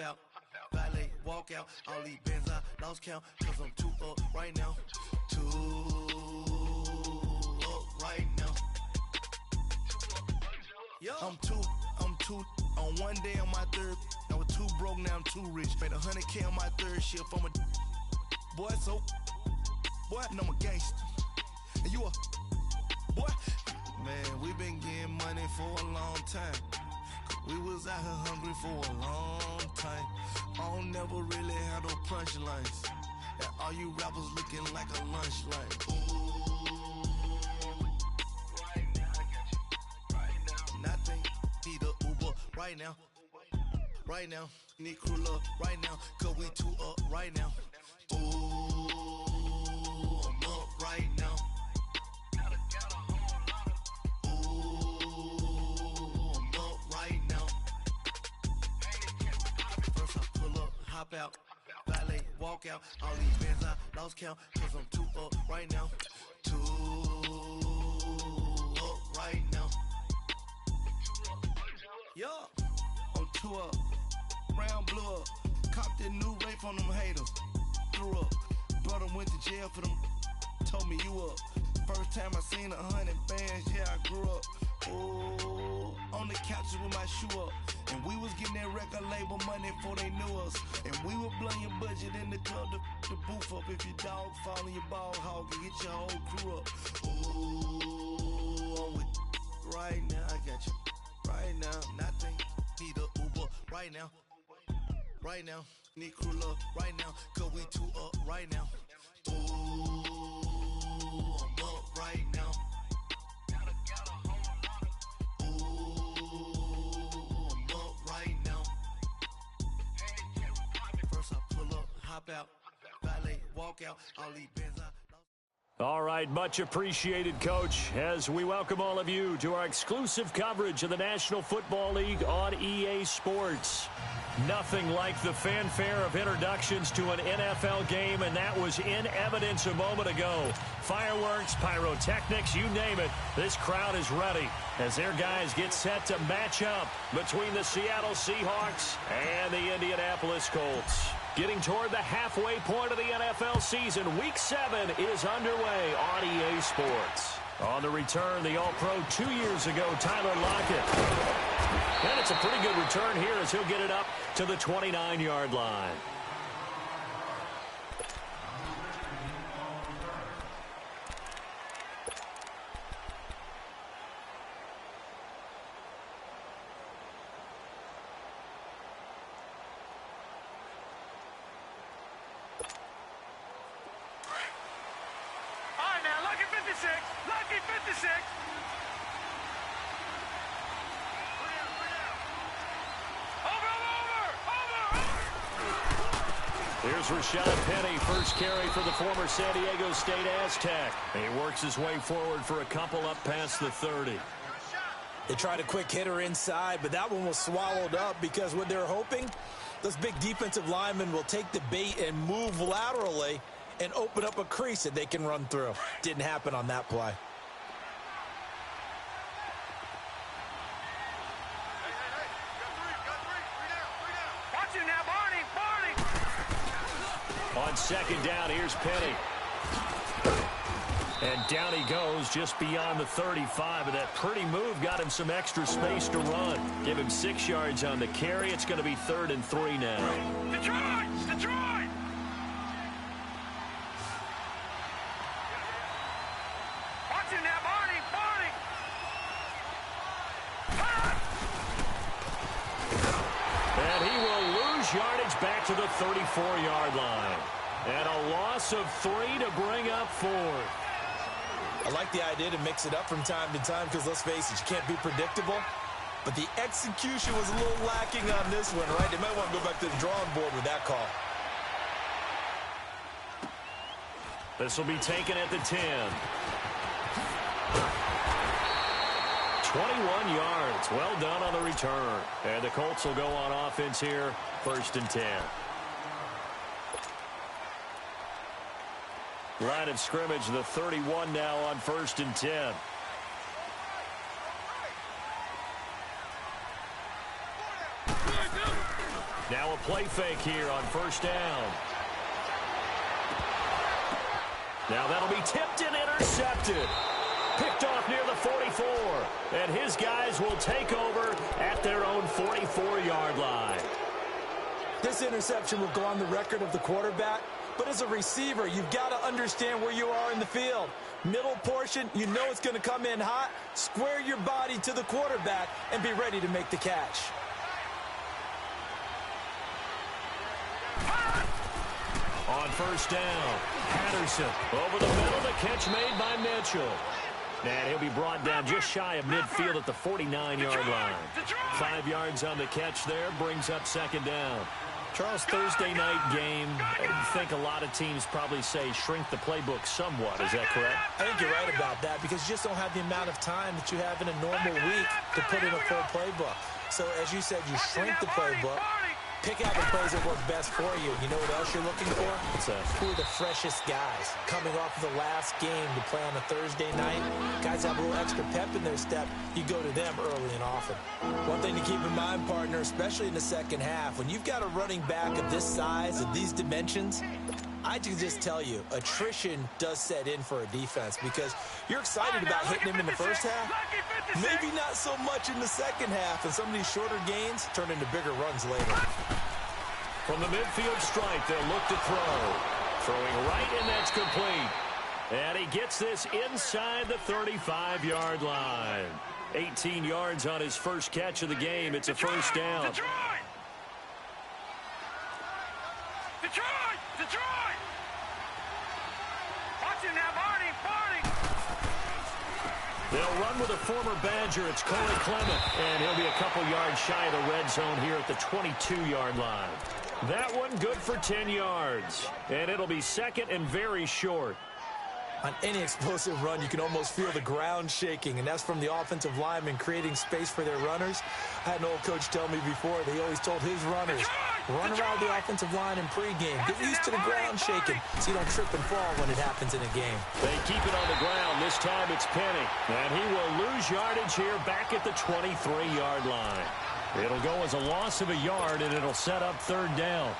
Out, valet, walk out, all these bands I lost count, cause I'm too up right now, too up right now. Yo, I'm too, on one day on my third, I was too broke, now I'm too rich, made 100K on my third shift, I'm a boy, so, boy, and I'm a gangster, and you a, boy, man, we been getting money for a long time. We was out here hungry for a long time. I don't never really have no punchlines. And all you rappers looking like a lunch line. Ooh, right now, I got you. Right now, nothing. Need a Uber right now. Right now, need crew love right now. Cause we too up right now. Ooh, I'm up right now. Hop out, valet, walk out, all these bands I lost count, cause I'm too up right now, too up right now. Yo, I'm too up, round blew up, copped that new rape on them haters, threw up, brother went to jail for them, told me you up, first time I seen 100 bands, yeah I grew up, ooh, on the couches with my shoe up. And we was getting that record label money before they knew us. And we were blowing your budget in the club to boof up. If your dog fall in your ball hog and get your whole crew up. Ooh, I'm with right now, I got you. Right now, nothing. Need a Uber right now. Right now, need crew love right now. Cause we too up right now. Ooh, I'm up right now. Hop out, valet, walk out, all these bands I... All right, much appreciated, Coach, as we welcome all of you to our exclusive coverage of the National Football League on EA Sports. Nothing like the fanfare of introductions to an NFL game, and that was in evidence a moment ago. Fireworks, pyrotechnics, you name it, this crowd is ready as their guys get set to match up between the Seattle Seahawks and the Indianapolis Colts. Getting toward the halfway point of the NFL season, Week 7 is underway on EA Sports. On the return, the All-Pro 2 years ago, Tyler Lockett. And it's a pretty good return here as he'll get it up to the 29-yard line. Lucky 56. Here's Rashad Penny, first carry for the former San Diego State Aztec. And he works his way forward for a couple up past the 30. They tried a quick hitter inside, but that one was swallowed up because what they're hoping, those big defensive linemen will take the bait and move laterally and open up a crease that they can run through. Didn't happen on that play. Watch it now, Barney. On second down, here's Penny. And down he goes just beyond the 35. And that pretty move got him some extra space to run. Give him 6 yards on the carry. It's going to be 3rd and 3 now. Detroit! Watch it now, Barney. And he will lose yardage back to the 34-yard line. And a loss of 3 to bring up 4. I like the idea to mix it up from time to time because, let's face it, you can't be predictable. But the execution was a little lacking on this one, right? They might want to go back to the drawing board with that call. This will be taken at the 10. 21 yards. Well done on the return. And the Colts will go on offense here, 1st and 10. Line of scrimmage, the 31 now on 1st and 10. Now a play fake here on 1st down. Now that'll be tipped and intercepted. Picked off near the 44. And his guys will take over at their own 44-yard line. This interception will go on the record of the quarterback. But as a receiver, you've got to understand where you are in the field. Middle portion, you know it's going to come in hot. Square your body to the quarterback and be ready to make the catch. On 1st down, Patterson over the middle, the catch made by Mitchell. And he'll be brought down just shy of midfield at the 49-yard line. 5 yards on the catch there, brings up 2nd down. Charles, Thursday night game, I think a lot of teams probably say shrink the playbook somewhat. Is that correct? I think you're right about that because you just don't have the amount of time that you have in a normal week to put in a full playbook. So, as you said, you shrink the playbook. Pick out the plays that work best for you. You know what else you're looking for? Who are the freshest guys coming off of the last game to play on a Thursday night? Guys have a little extra pep in their step. You go to them early and often. One thing to keep in mind, partner, especially in the second half, when you've got a running back of this size, of these dimensions, I can just tell you, attrition does set in for a defense because you're excited about hitting him in the first half. Maybe not so much in the second half, and some of these shorter gains turn into bigger runs later. From the midfield stripe, they'll look to throw. Throwing right, and that's complete. And he gets this inside the 35-yard line. 18 yards on his first catch of the game. It's a 1st down. Detroit! Watch it now, Barney! They'll run with a former Badger. It's Corey Clement, and he'll be a couple yards shy of the red zone here at the 22-yard line. That one good for 10 yards, and it'll be 2nd and very short. On any explosive run, you can almost feel the ground shaking, and that's from the offensive linemen creating space for their runners. I had an old coach tell me before, they always told his runners, run around the offensive line in pregame. Get used to the ground shaking so you don't trip and fall when it happens in a game. They keep it on the ground. This time it's Penny, and he will lose yardage here back at the 23-yard line. It'll go as a loss of a yard, and it'll set up 3rd down.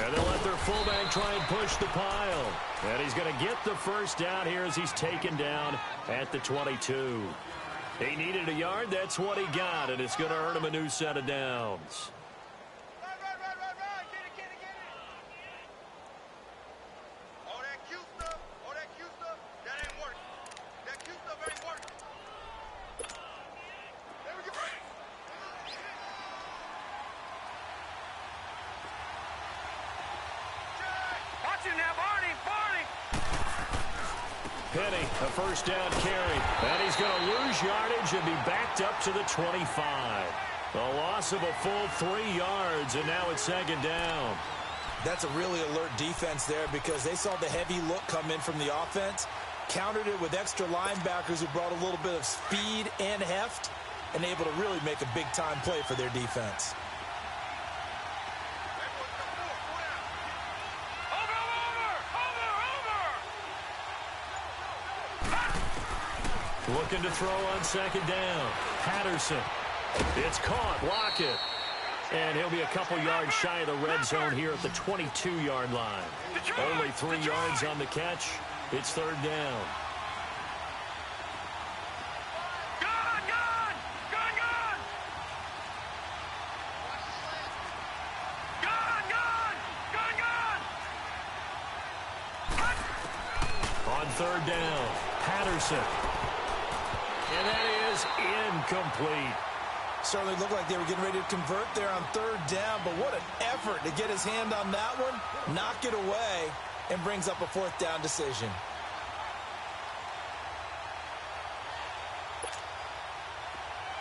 And they'll let their fullback try and push the pile. And he's going to get the 1st down here as he's taken down at the 22. He needed a yard. That's what he got, and it's going to earn him a new set of downs. Penny, a 1st down carry. And he's going to lose yardage and be backed up to the 25. A loss of a full 3 yards, and now it's 2nd down. That's a really alert defense there because they saw the heavy look come in from the offense, countered it with extra linebackers who brought a little bit of speed and heft, and able to really make a big-time play for their defense. Looking to throw on 2nd down. Patterson. It's caught. Lockett. And he'll be a couple yards shy of the red zone here at the 22-yard line. Only 3 yards on the catch. It's 3rd down. On 3rd down, Patterson. And that is is incomplete. Certainly looked like they were getting ready to convert there on third down, but what an effort to get his hand on that one, knock it away, and brings up a fourth down decision.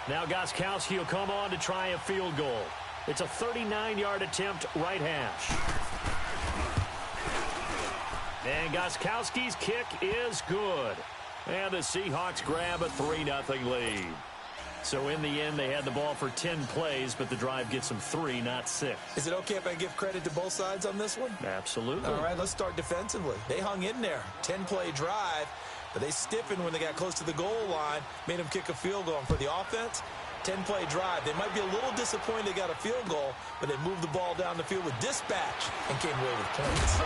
Now Gostkowski will come on to try a field goal. It's a 39-yard attempt, right hash. And Gostkowski's kick is good. And the Seahawks grab a 3-0 lead. So in the end, they had the ball for 10 plays, but the drive gets them 3, not 6. Is it okay if I give credit to both sides on this one? Absolutely. All right, let's start defensively. They hung in there. 10-play drive, but they stiffened when they got close to the goal line, made them kick a field goal. And for the offense, 10-play drive. They might be a little disappointed they got a field goal, but they moved the ball down the field with dispatch and came away with points.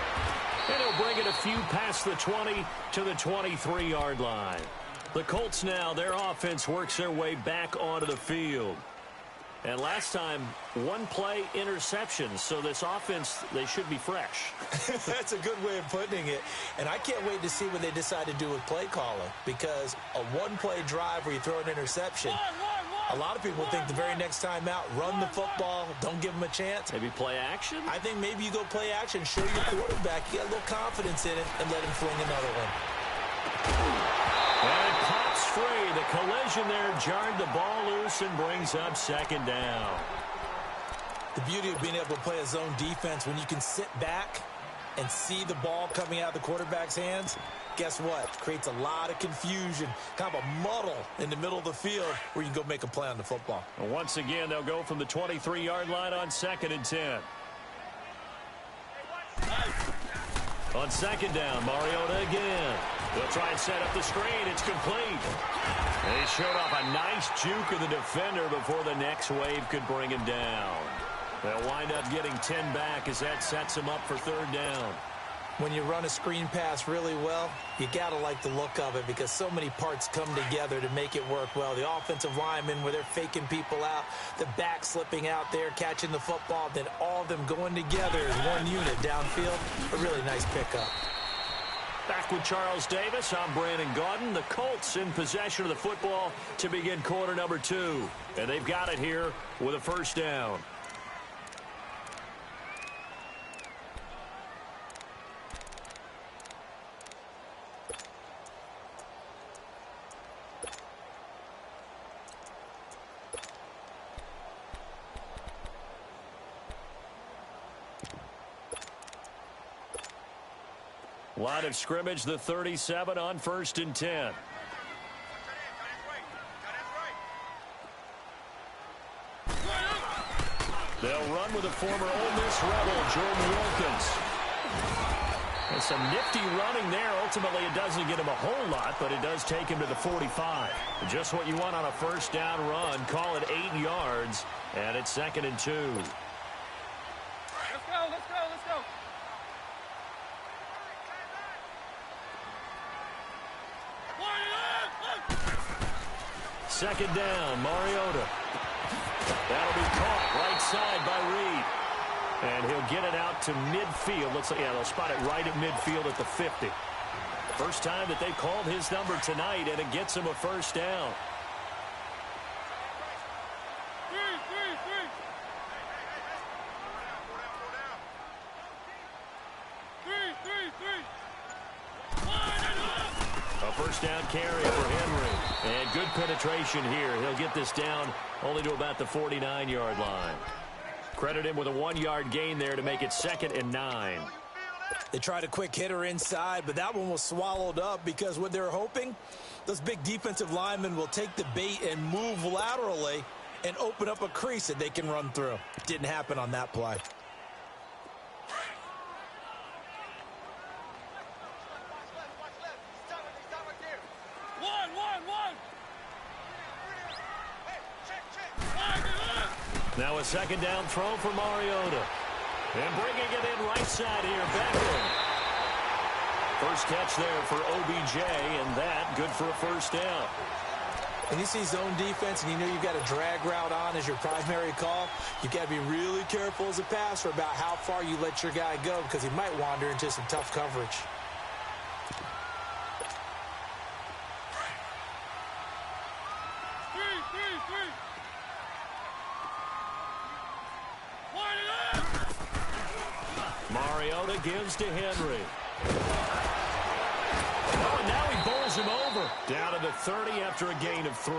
And he'll bring it a few past the 20 to the 23-yard line. The Colts now, their offense works their way back onto the field. And last time, one-play interception. So this offense, they should be fresh. That's a good way of putting it. And I can't wait to see what they decide to do with play calling. Because a one-play drive where you throw an interception, a lot of people think the very next time out, run the football, don't give them a chance. Maybe play action? I think maybe you go play action, show your quarterback, you got a little confidence in it, and let him fling another one. And it pops free. The collision there jarred the ball loose and brings up second down. The beauty of being able to play a zone defense, when you can sit back and see the ball coming out of the quarterback's hands, guess what? Creates a lot of confusion, kind of a muddle in the middle of the field where you can go make a play on the football. And once again, they'll go from the 23-yard line on 2nd and 10. On second down, Mariota again. They'll try and set up the screen. It's complete. And he showed off a nice juke of the defender before the next wave could bring him down. They'll wind up getting 10 back as that sets him up for third down. When you run a screen pass really well, you got to like the look of it because so many parts come together to make it work well. The offensive linemen, where they're faking people out, the back slipping out there, catching the football, then all of them going together as one unit downfield. A really nice pickup. Back with Charles Davis, I'm Brandon Gaudin. The Colts in possession of the football to begin quarter number 2. And they've got it here with a first down. Line of scrimmage, the 37 on 1st and 10. They'll run with the former Ole Miss Rebel, Jordan Wilkins. And some nifty running there. Ultimately, it doesn't get him a whole lot, but it does take him to the 45. Just what you want on a first down run. Call it 8 yards, and it's 2nd and 2. Let's go, let's go, let's go. Second down, Mariota. That'll be caught right side by Reed. And he'll get it out to midfield. Looks like, yeah, they'll spot it right at midfield at the 50. First time that they called his number tonight, and it gets him a first down. A first down carry for Henry. And good penetration here. He'll get this down only to about the 49-yard line. Credit him with a 1-yard gain there to make it 2nd and 9. They tried a quick hitter inside, but that one was swallowed up because what they're hoping, those big defensive linemen will take the bait and move laterally and open up a crease that they can run through. Didn't happen on that play. Now a second down throw for Mariota. And bringing it in right side here, Beckham. First catch there for OBJ, and that good for a first down. When you see zone defense and you know you've got a drag route on as your primary call, you've got to be really careful as a passer about how far you let your guy go because he might wander into some tough coverage. Mariota gives to Henry. Oh, and now he bowls him over. Down to the 30 after a gain of 3.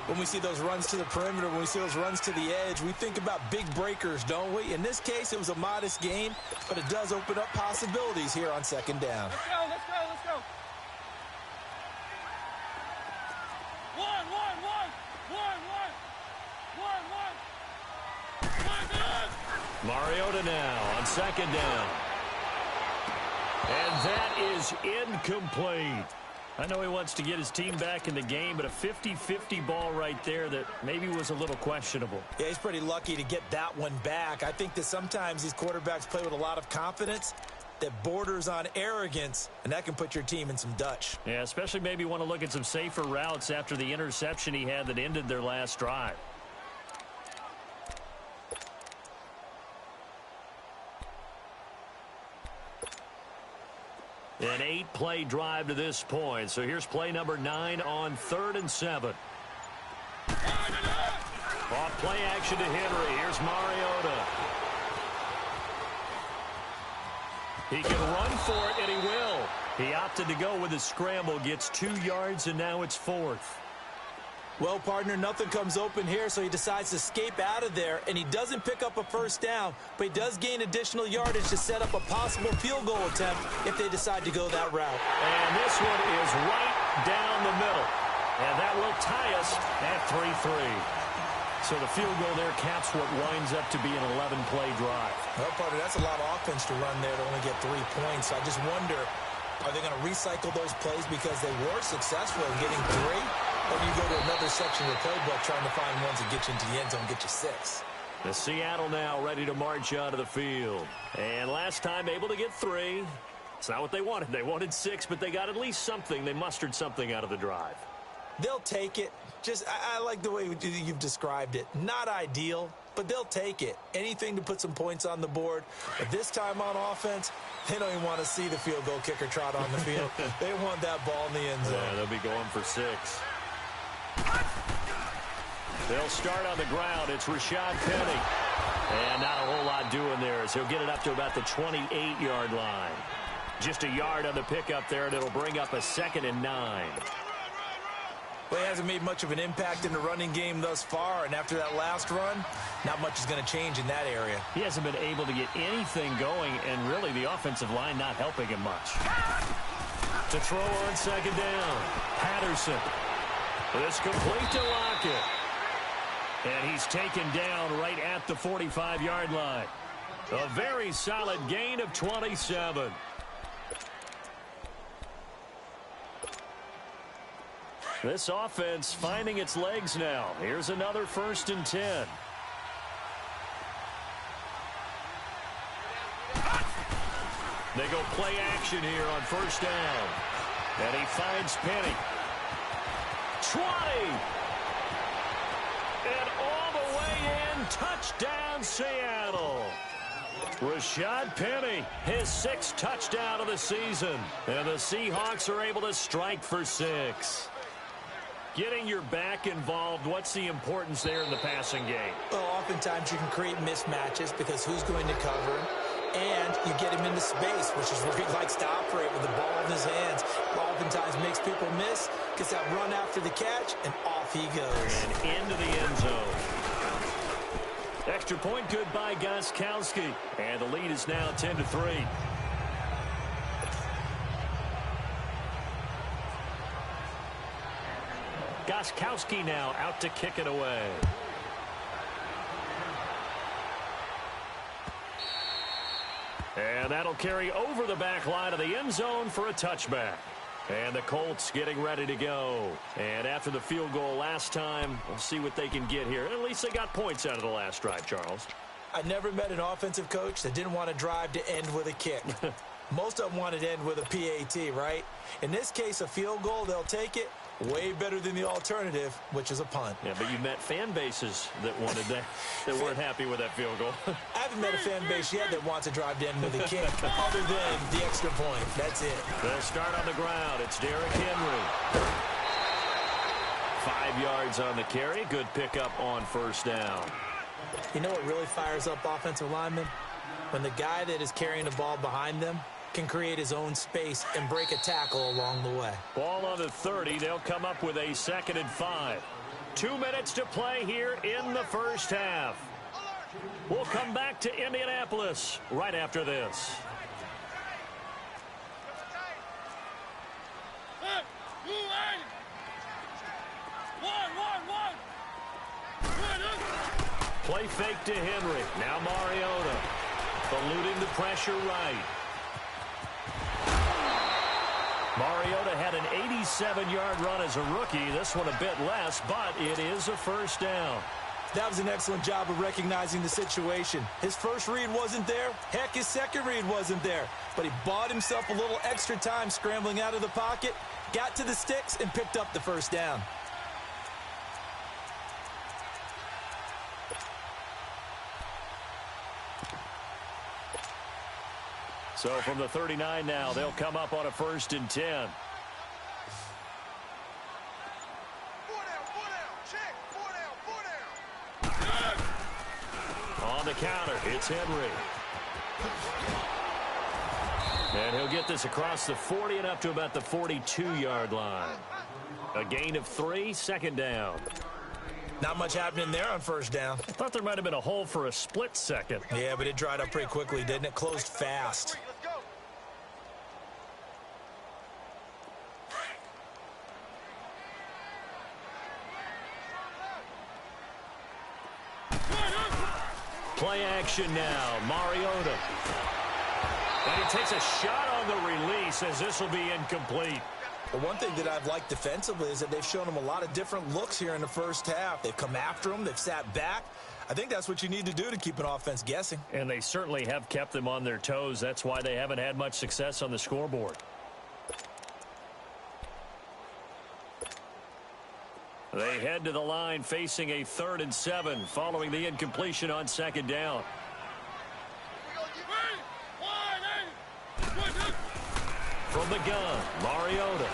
When we see those runs to the perimeter, when we see those runs to the edge, we think about big breakers, don't we? In this case, it was a modest gain, but it does open up possibilities here on second down. Let's go, let's go, let's go. One. Mariota now on second down. And that is incomplete. I know he wants to get his team back in the game, but a 50-50 ball right there that maybe was a little questionable. Yeah, he's pretty lucky to get that one back. I think that sometimes these quarterbacks play with a lot of confidence that borders on arrogance, and that can put your team in some Dutch. Yeah, especially maybe want to look at some safer routes after the interception he had that ended their last drive. An 8-play drive to this point. So here's play number 9 on 3rd and 7. Off play action to Henry. Here's Mariota. He can run for it, and he will. He opted to go with his scramble. Gets 2 yards, and now it's 4th. Well, partner, nothing comes open here, so he decides to escape out of there, and he doesn't pick up a first down, but he does gain additional yardage to set up a possible field goal attempt if they decide to go that route. And this one is right down the middle, and that will tie us at 3-3. So the field goal there caps what winds up to be an 11-play drive. Well, partner, that's a lot of offense to run there to only get 3 points. So I just wonder, are they going to recycle those plays because they were successful in getting 3? Or do you go to another section of the playbook trying to find ones that get you into the end zone and get you 6? The Seattle now ready to march onto the field. And last time able to get 3. It's not what they wanted. They wanted 6, but they got at least something. They mustered something out of the drive. They'll take it. I like the way you've described it. Not ideal, but they'll take it. Anything to put some points on the board. But this time on offense, they don't even want to see the field goal kicker trot on the field. They want that ball in the end zone. Yeah, they'll be going for 6. They'll start on the ground. It's Rashad Penny. And not a whole lot doing there as he'll get it up to about the 28-yard line. Just a yard on the pickup there, and it'll bring up a 2nd and 9. Well, he hasn't made much of an impact in the running game thus far, and after that last run, not much is going to change in that area. He hasn't been able to get anything going, and really the offensive line not helping him much. To throw on second down, Patterson. It's complete to Lockett. And he's taken down right at the 45-yard line. A very solid gain of 27. This offense finding its legs now. Here's another 1st and 10. They go play action here on 1st down. And he finds Penny. 20. And all the way in. Touchdown, Seattle. Rashad Penny, his 6th touchdown of the season. And the Seahawks are able to strike for 6. Getting your back involved, what's the importance there in the passing game? Well, oftentimes you can create mismatches because who's going to cover him? And you get him into space, which is where he likes to operate with the ball in his hands. Oftentimes makes people miss, gets that run after the catch, and off he goes. And into the end zone. Extra point good by Gostkowski. And the lead is now 10-3. Gostkowski now out to kick it away. And that'll carry over the back line of the end zone for a touchback. And the Colts getting ready to go. And after the field goal last time, we'll see what they can get here. At least they got points out of the last drive, Charles. I never met an offensive coach that didn't want to drive to end with a kick. Most of them wanted to end with a PAT, right? In this case, a field goal, they'll take it. Way better than the alternative, which is a punt. Yeah, but you met fan bases that wanted that, that weren't happy with that field goal. I haven't met a fan base yet that wants to drive to end with a kick, other than the extra point. That's it. They'll start on the ground. It's Derrick Henry. 5 yards on the carry. Good pickup on 1st down. You know what really fires up offensive linemen? when the guy that is carrying the ball behind them can create his own space and break a tackle along the way. Ball on the 30. They'll come up with a 2nd and 5. 2 minutes to play here in the first half. We'll come back to Indianapolis right after this. Play fake to Henry. Now Mariota. Eluding the pressure right. Mariota had an 87-yard run as a rookie. This one a bit less, but it is a first down. That was an excellent job of recognizing the situation. His first read wasn't there. Heck, his second read wasn't there. But he bought himself a little extra time scrambling out of the pocket, got to the sticks, and picked up the first down. So from the 39 now, they'll come up on a 1st and 10. On the counter, it's Henry. And he'll get this across the 40 and up to about the 42-yard line. A gain of 3, 2nd down. Not much happening there on first down. I thought there might have been a hole for a split second. Yeah, but it dried up pretty quickly, didn't it? Closed fast. Play action now. Mariota. And he takes a shot on the release as this will be incomplete. Well, one thing that I've liked defensively is that they've shown him a lot of different looks here in the first half. They've come after him. They've sat back. I think that's what you need to do to keep an offense guessing. And they certainly have kept them on their toes. That's why they haven't had much success on the scoreboard. They head to the line facing a 3rd and 7 following the incompletion on 2nd down. From the gun, Mariota.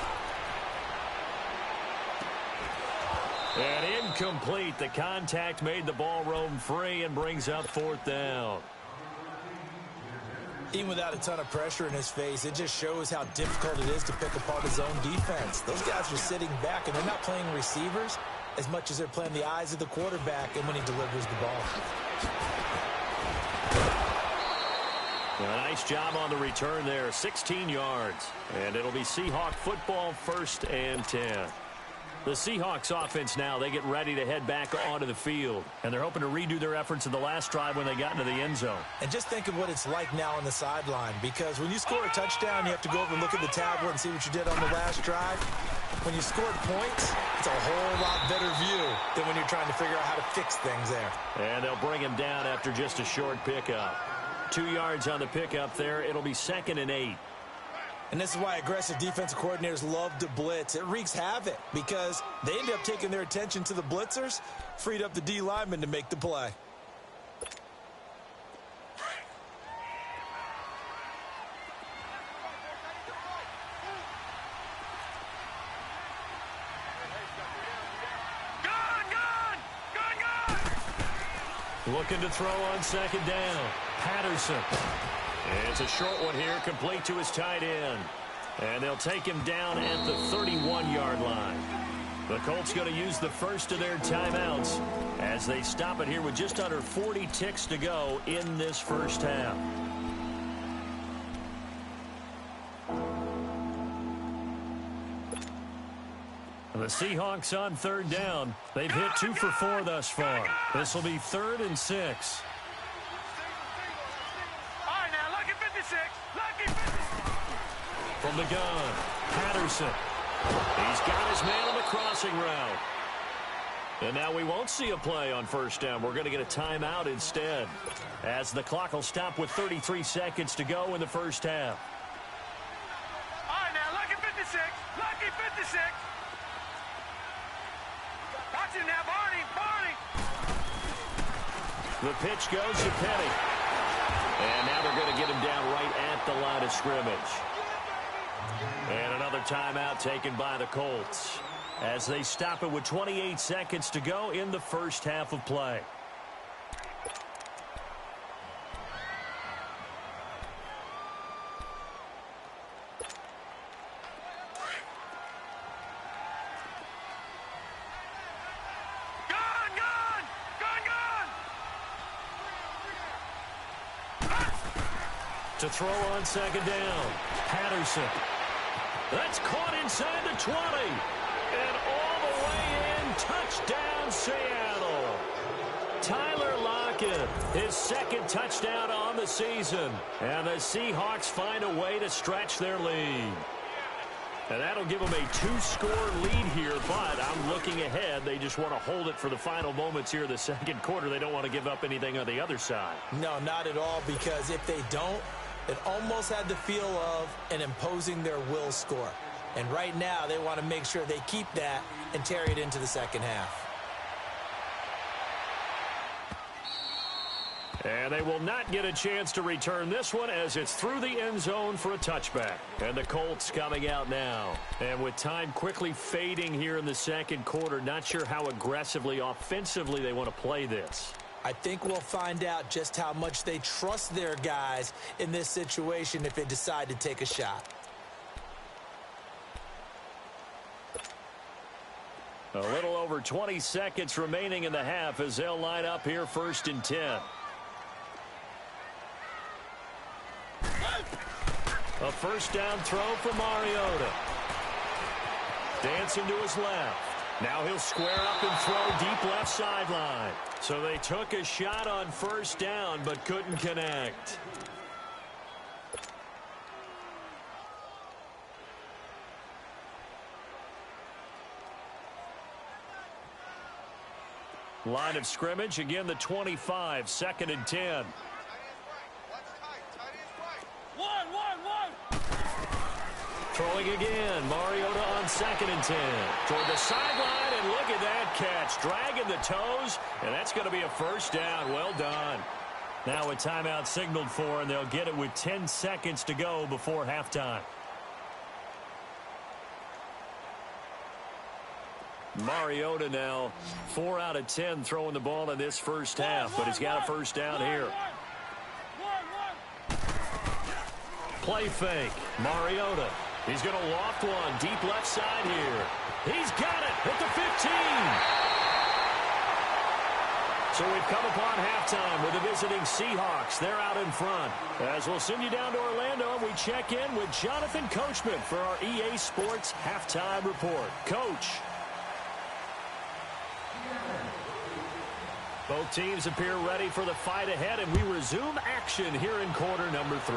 And incomplete. The contact made the ball roam free and brings up 4th down. Even without a ton of pressure in his face, it just shows how difficult it is to pick apart his own defense. Those guys are sitting back, and they're not playing receivers as much as they're playing the eyes of the quarterback and when he delivers the ball. A nice job on the return there, 16 yards. And it'll be Seahawk football, 1st and 10. The Seahawks offense now, they get ready to head back onto the field. And they're hoping to redo their efforts in the last drive when they got into the end zone. And just think of what it's like now on the sideline. Because when you score a touchdown, you have to go over and look at the tablet and see what you did on the last drive. When you scored points, it's a whole lot better view than when you're trying to figure out how to fix things there. And they'll bring him down after just a short pickup. 2 yards on the pickup there. It'll be 2nd and 8. And this is why aggressive defensive coordinators love to blitz. It wreaks havoc because they end up taking their attention to the blitzers, freed up the D lineman to make the play. Looking to throw on 2nd down. Patterson. It's a short one here, complete to his tight end. And they'll take him down at the 31-yard line. The Colts going to use the first of their timeouts as they stop it here with just under 40 ticks to go in this first half. The Seahawks on 3rd down. They've hit 2 for 4 thus far. This will be 3rd and 6. From the gun, Patterson. He's got his man on the crossing route. And now we won't see a play on 1st down. We're going to get a timeout instead, as the clock will stop with 33 seconds to go in the first half. All right, now, lucky 56. Lucky 56. Watch it now, Barney. Barney. The pitch goes to Penny. And now they're going to get him down right at the line of scrimmage. And another timeout taken by the Colts as they stop it with 28 seconds to go in the first half of play. To throw on second down. Patterson. That's caught inside the 20. And all the way in. Touchdown, Seattle. Tyler Lockett, his second touchdown on the season. And the Seahawks find a way to stretch their lead. And that'll give them a 2-score lead here, but I'm looking ahead. They just want to hold it for the final moments here in the second quarter. They don't want to give up anything on the other side. No, not at all, because if they don't, it almost had the feel of an imposing their will score. And right now, they want to make sure they keep that and carry it into the second half. And they will not get a chance to return this one as it's through the end zone for a touchback. And the Colts coming out now. And with time quickly fading here in the second quarter, not sure how aggressively, offensively they want to play this. I think we'll find out just how much they trust their guys in this situation if they decide to take a shot. A little over 20 seconds remaining in the half as they'll line up here 1st and 10. A first down throw for Mariota. Dancing to his left. Now he'll square up and throw deep left sideline. So they took a shot on first down but couldn't connect. Line of scrimmage, again the 25, 2nd and 10. Throwing again, Mariota on 2nd and 10. Toward the sideline, and look at that catch. Dragging the toes, and that's going to be a first down. Well done. Now a timeout signaled for, and they'll get it with 10 seconds to go before halftime. Mariota now 4 out of 10 throwing the ball in this first half, but he's got a first down here. Play fake. Mariota. He's going to loft one deep left side here. He's got it at the 15. So we've come upon halftime with the visiting Seahawks. They're out in front. As we'll send you down to Orlando, we check in with Jonathan Coachman for our EA Sports Halftime Report. Coach. Both teams appear ready for the fight ahead, and we resume action here in quarter number 3.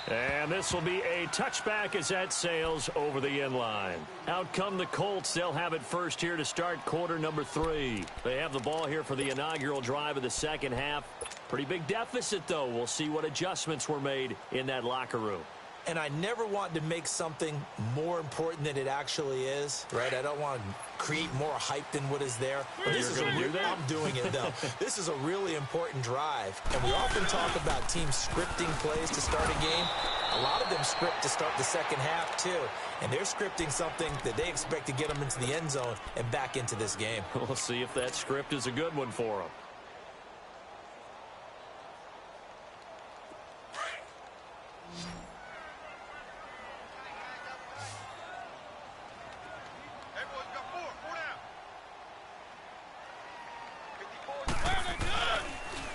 And this will be a touchback as that sails over the end line. Out come the Colts. They'll have it first here to start quarter number 3. They have the ball here for the inaugural drive of the second half. Pretty big deficit, though. We'll see what adjustments were made in that locker room. And I never want to make something more important than it actually is, right? I don't want to create more hype than what is there. But this is I'm doing it, though. This is a really important drive. And we often talk about teams scripting plays to start a game. A lot of them script to start the second half, too. And they're scripting something that they expect to get them into the end zone and back into this game. We'll see if that script is a good one for them.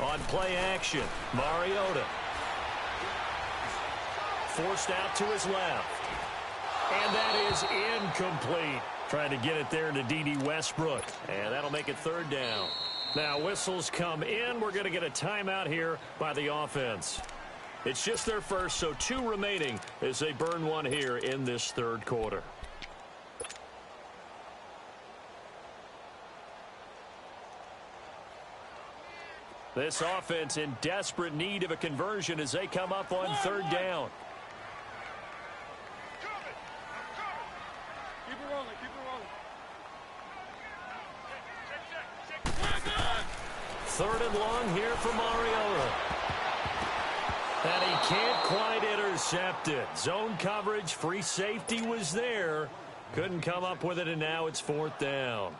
On play action, Mariota. Forced out to his left. And that is incomplete. Trying to get it there to D.D. Westbrook. And that'll make it 3rd down. Now whistles come in. We're going to get a timeout here by the offense. It's just their first, so 2 remaining as they burn one here in this 3rd quarter. This offense in desperate need of a conversion as they come up on 3rd down. Keep it rolling, keep it rolling. 3rd and long here for Mariota. And he can't quite intercept it. Zone coverage, free safety was there. Couldn't come up with it, and now it's 4th down.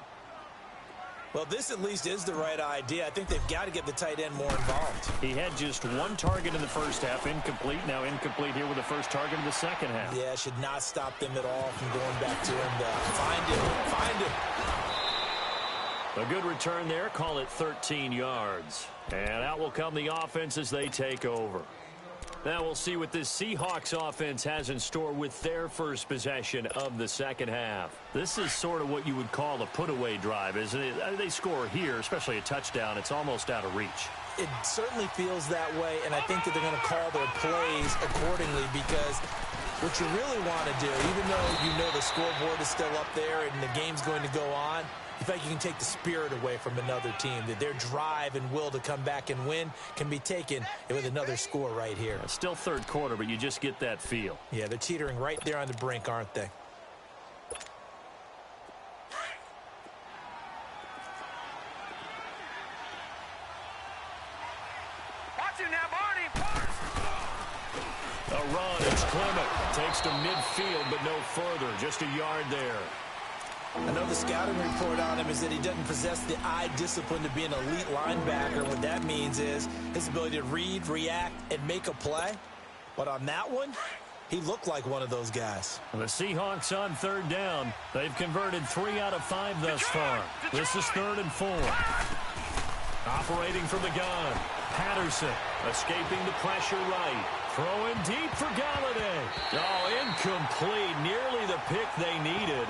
Well, this at least is the right idea. I think they've got to get the tight end more involved. He had just 1 target in the first half, incomplete. Now incomplete here with the first target in the second half. Yeah, should not stop them at all from going back to him. Find him. A good return there. Call it 13 yards. And out will come the offense as they take over. Now we'll see what this Seahawks offense has in store with their first possession of the second half. This is sort of what you would call a put-away drive, isn't it? They score here, especially a touchdown. It's almost out of reach. It certainly feels that way, and I think that they're going to call their plays accordingly because what you really want to do, even though you know the scoreboard is still up there and the game's going to go on, in fact, you can take the spirit away from another team, that their drive and will to come back and win can be taken with another score right here. Still third quarter, but you just get that feel. Yeah, they're teetering right there on the brink, aren't they? Watch it now, Barney. A run, it's Clement. Takes to midfield, but no further. Just a yard there. I know the scouting report on him is that he doesn't possess the eye discipline to be an elite linebacker. What that means is his ability to read, react, and make a play. But on that one, he looked like one of those guys. The Seahawks on third down. They've converted 3 out of 5 thus far. This is 3rd and 4. Operating from the gun. Patterson escaping the pressure right. Throwing deep for Galladay. Oh, incomplete. Nearly the pick they needed.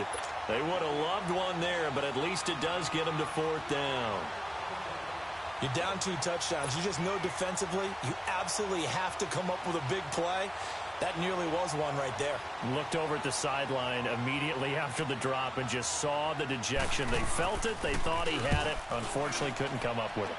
They would have loved one there, but at least it does get them to 4th down. You're down 2 touchdowns. You just know defensively you absolutely have to come up with a big play. That nearly was one right there. Looked over at the sideline immediately after the drop and just saw the dejection. They felt it. They thought he had it. Unfortunately, couldn't come up with it.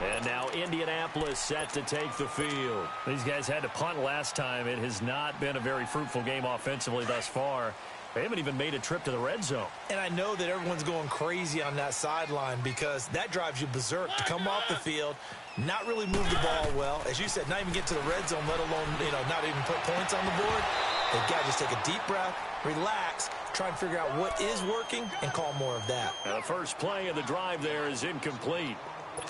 And now Indianapolis set to take the field. These guys had to punt last time. It has not been a very fruitful game offensively thus far. They haven't even made a trip to the red zone. And I know that everyone's going crazy on that sideline because that drives you berserk to come off the field, not really move the ball well. As you said, not even get to the red zone, let alone, not even put points on the board. They've got to just take a deep breath, relax, try and figure out what is working, and call more of that. Now the first play of the drive there is incomplete.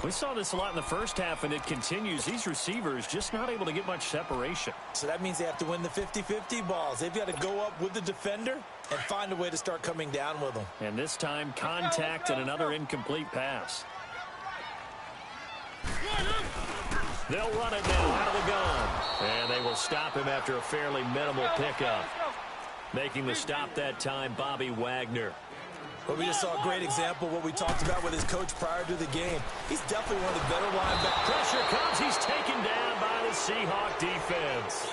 We saw this a lot in the first half, and it continues. These receivers just not able to get much separation. So that means they have to win the 50-50 balls. They've got to go up with the defender and find a way to start coming down with them. And this time, contact and another incomplete pass. They'll run it now out of the gun. And they will stop him after a fairly minimal pickup. Making the stop that time, Bobby Wagner. Well, we just saw a great example of what we talked about with his coach prior to the game. He's definitely one of the better linebackers. Pressure comes. He's taken down by the Seahawk defense.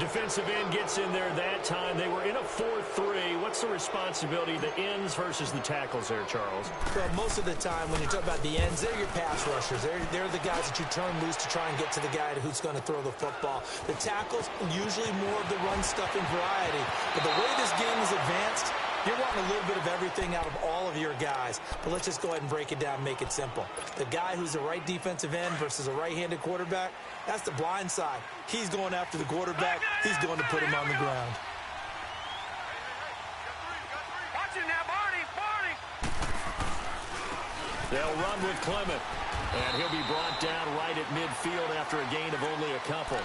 Defensive end gets in there that time. They were in a 4-3. What's the responsibility, the ends versus the tackles there, Charles? Well, most of the time when you talk about the ends, they're your pass rushers. They're the guys that you turn loose to try and get to the guy who's going to throw the football. The tackles, usually more of the run-stuffing variety. But the way this game is advanced, you're wanting a little bit of everything out of all of your guys. But let's just go ahead and break it down and make it simple. The guy who's the right defensive end versus a right-handed quarterback, that's the blind side. He's going after the quarterback. He's going to put him on the ground. Watch it now, Barney. They'll run with Clement. And he'll be brought down right at midfield after a gain of only a couple.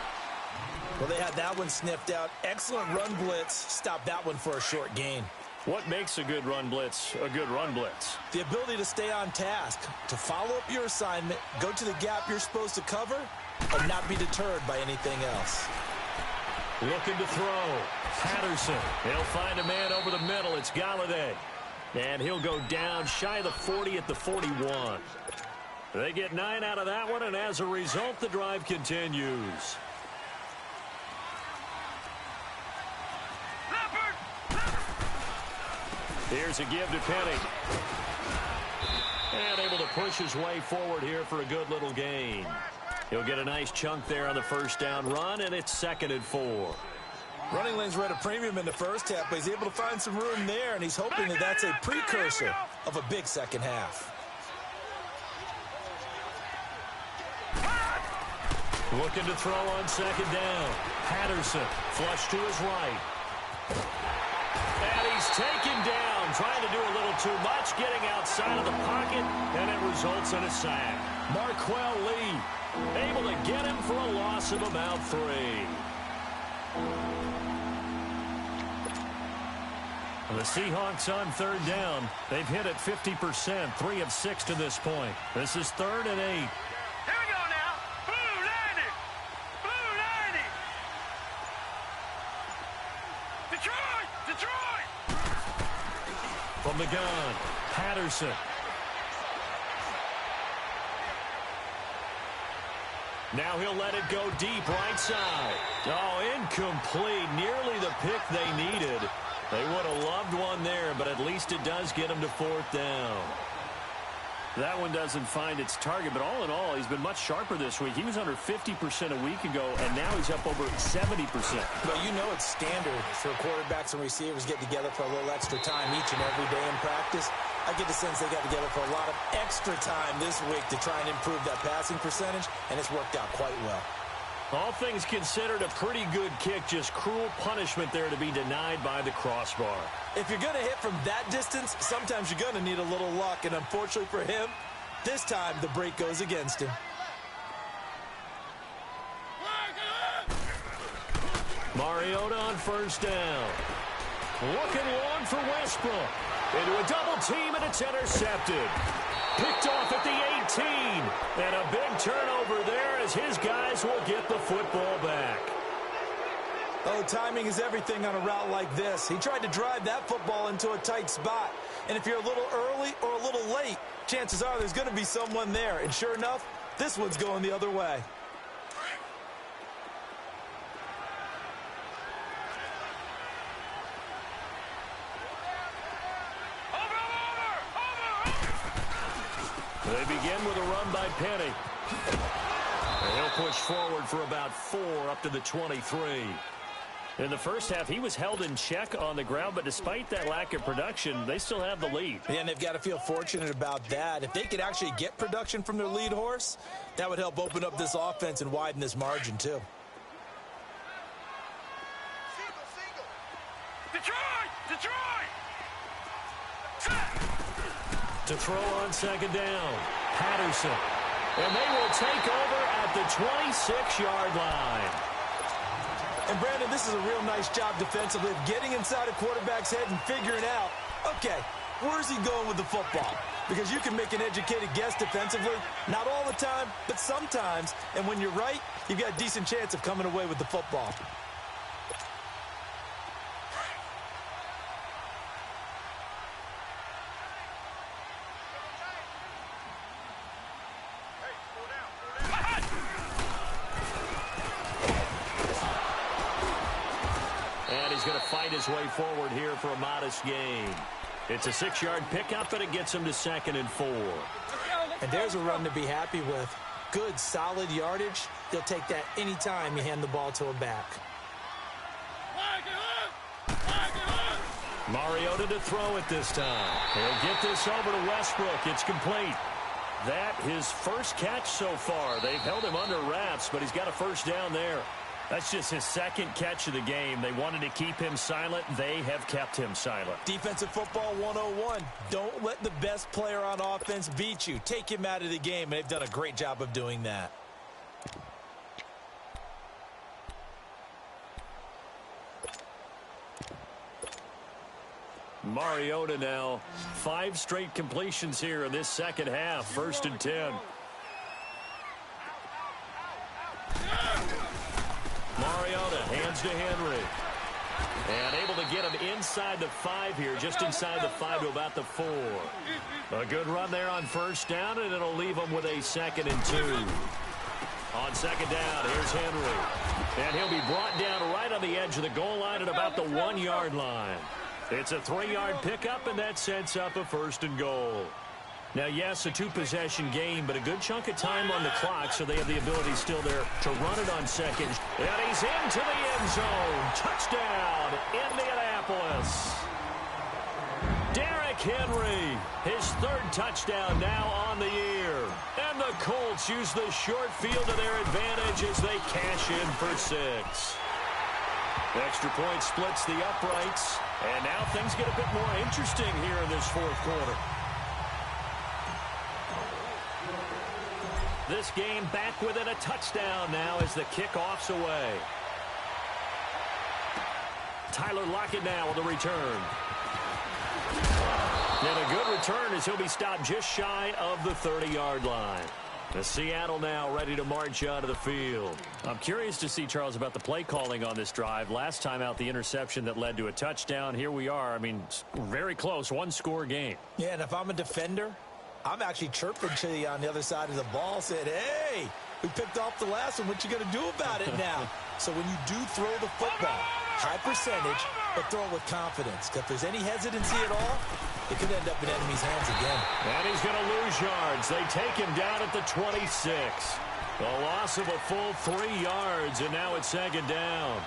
Well, they had that one sniffed out. Excellent run blitz. Stop that one for a short gain. What makes a good run blitz a good run blitz? The ability to stay on task, to follow up your assignment, go to the gap you're supposed to cover, and not be deterred by anything else. Looking to throw. Patterson. He'll find a man over the middle. It's Galladay. And he'll go down shy of the 40 at the 41. They get 9 out of that one, and as a result, the drive continues. Here's a give to Penny. And able to push his way forward here for a good little gain. He'll get a nice chunk there on the first down run, and it's 2nd and 4. Running lanes were at a premium in the first half, but he's able to find some room there, and he's hoping that that's a precursor of a big second half. Looking to throw on 2nd down. Patterson, flush to his right. And he's taken down, trying to do a little too much, getting outside of the pocket, and it results in a sack. Marquell Lee able to get him for a loss of about 3. The Seahawks on third down. They've hit it 50%, 3 of 6 to this point. This is 3rd and 8. Here we go now. Blue 90. Blue 90. Detroit. Detroit. From the gun, Patterson. Now he'll let it go deep right side. Oh, incomplete. Nearly the pick they needed. They would have loved one there, but at least it does get them to 4th down. That one doesn't find its target, but all in all, he's been much sharper this week. He was under 50% a week ago, and now he's up over 70%. But you know it's standard for quarterbacks and receivers get together for a little extra time each and every day in practice. I get the sense they got together for a lot of extra time this week to try and improve that passing percentage, and it's worked out quite well. All things considered, a pretty good kick. Just cruel punishment there to be denied by the crossbar. If you're going to hit from that distance, sometimes you're going to need a little luck. And unfortunately for him, this time the break goes against him. Mariota on first down. Looking long for Westbrook. Into a double team, and it's intercepted. Picked off at the 18. And a big turnover there as his guys will get the football back. Oh, timing is everything on a route like this. He tried to drive that football into a tight spot. And if you're a little early or a little late, chances are there's going to be someone there. And sure enough, this one's going the other way. They begin with a run by Penny. And he'll push forward for about 4 up to the 23. In the first half, he was held in check on the ground, but despite that lack of production, they still have the lead. Yeah, and they've got to feel fortunate about that. If they could actually get production from their lead horse, that would help open up this offense and widen this margin, too. Detroit! Detroit! To throw on second down, Patterson. And they will take over at the 26-yard line. And, Brandon, this is a real nice job defensively of getting inside a quarterback's head and figuring out, okay, where's he going with the football? Because you can make an educated guess defensively, not all the time, but sometimes. And when you're right, you've got a decent chance of coming away with the football. Going to fight his way forward here for a modest gain. It's a 6-yard pickup, and it gets him to 2nd and 4. And there's a run to be happy with. Good, solid yardage. They'll take that anytime you hand the ball to a back. Mariota to throw it this time. He'll get this over to Westbrook. It's complete. That his first catch so far. They've held him under wraps, but he's got a first down there. That's just his second catch of the game. They wanted to keep him silent. They have kept him silent. Defensive football 101. Don't let the best player on offense beat you. Take him out of the game, and they've done a great job of doing that. Mariota now. 5 straight completions here in this second half. 1st and 10. Mariota hands to Henry. And able to get him inside the 5 here, just inside the 5 to about the 4. A good run there on first down, and it'll leave him with a 2nd and 2. On second down, here's Henry. And he'll be brought down right on the edge of the goal line at about the 1-yard line. It's a 3-yard pickup, and that sets up a 1st and goal. Now, yes, a 2-possession game, but a good chunk of time on the clock, so they have the ability still there to run it on second. And he's into the end zone. Touchdown, Indianapolis. Derrick Henry, his 3rd touchdown now on the year. And the Colts use the short field to their advantage as they cash in for 6. Extra point splits the uprights, and now things get a bit more interesting here in this 4th quarter. This game back within a touchdown now as the kickoff's away. Tyler Lockett now with the return. And a good return as he'll be stopped just shy of the 30-yard line. The Seattle now ready to march out of the field. I'm curious to see, Charles, about the play calling on this drive. Last time out, the interception that led to a touchdown. Here we are. I mean, very close, one-score game. Yeah, and if I'm a defender, I'm actually chirping to you on the other side of the ball, saying, hey, we picked off the last one. What you going to do about it now? So when you do throw the football, high percentage, but throw it with confidence. Because if there's any hesitancy at all, it could end up in enemy's hands again. And he's going to lose yards. They take him down at the 26. A loss of a full 3 yards, and now it's second down.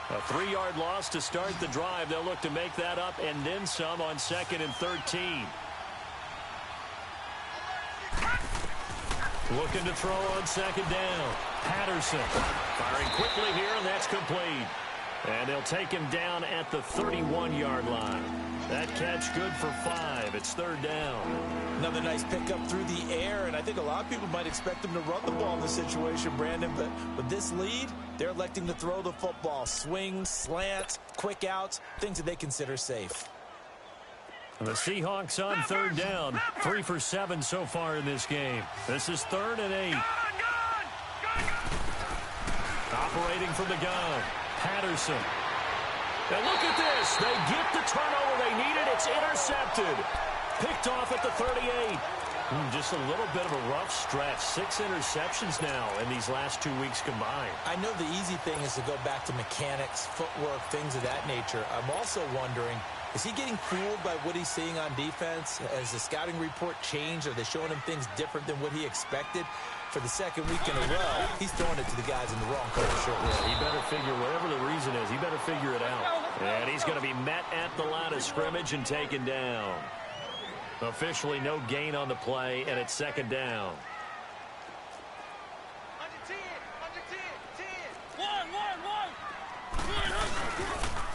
A 3-yard loss to start the drive. They'll look to make that up and then some on 2nd and 13. Looking to throw on 2nd down. Patterson firing quickly here, and that's complete. And they'll take him down at the 31-yard line. That catch good for 5. It's 3rd down. Another nice pickup through the air, and I think a lot of people might expect them to run the ball in this situation, Brandon, but with this lead, they're electing to throw the football. Swings, slants, quick outs, things that they consider safe. The Seahawks on 3rd down. 3 for 7 so far in this game. This is 3rd and 8. Operating from the gun. Patterson. And look at this. They get the turnover they needed. It's intercepted. Picked off at the 38. Just a little bit of a rough stretch. 6 interceptions now in these last 2 weeks combined. I know the easy thing is to go back to mechanics, footwork, things of that nature. I'm also wondering, is he getting fooled by what he's seeing on defense? Has the scouting report changed? Are they showing him things different than what he expected? For the 2nd week in a row, he's throwing it to the guys in the wrong color shirt. Yeah, he better figure, whatever the reason is, he better figure it out. And he's going to be met at the line of scrimmage and taken down. Officially no gain on the play, and it's 2nd down.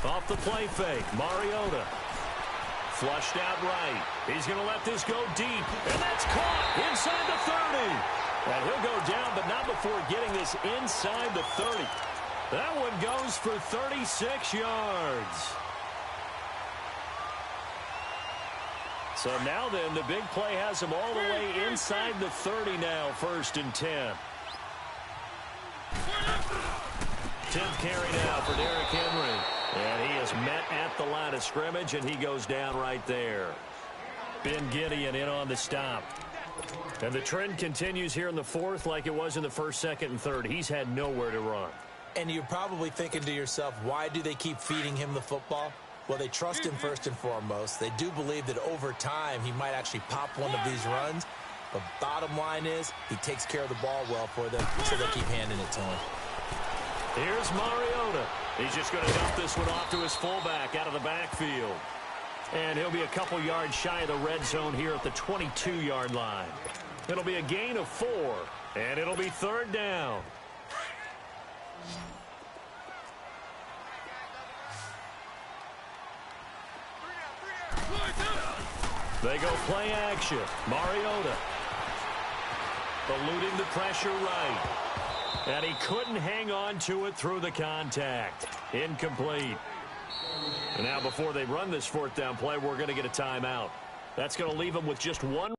Off the play fake, Mariota. Flushed out right. He's going to let this go deep, and that's caught inside the 30. And he'll go down, but not before getting this inside the 30. That one goes for 36 yards. So now then, the big play has him all the way inside the 30 now, 1st and 10. 10th carry now for Derrick Henry. And he is met at the line of scrimmage, and he goes down right there. Ben Gideon in on the stop. And the trend continues here in the 4th like it was in the 1st, 2nd, and 3rd. He's had nowhere to run. And you're probably thinking to yourself, why do they keep feeding him the football? Well, they trust him first and foremost. They do believe that over time he might actually pop one of these runs. But bottom line is he takes care of the ball well for them, so they keep handing it to him. Here's Mariota. He's just going to dump this one off to his fullback out of the backfield. And he'll be a couple yards shy of the red zone here at the 22-yard line. It'll be a gain of 4, and it'll be 3rd down. They go play action. Mariota eluding the pressure right. And he couldn't hang on to it through the contact. Incomplete. And now before they run this 4th down play, we're going to get a timeout. That's going to leave them with just one.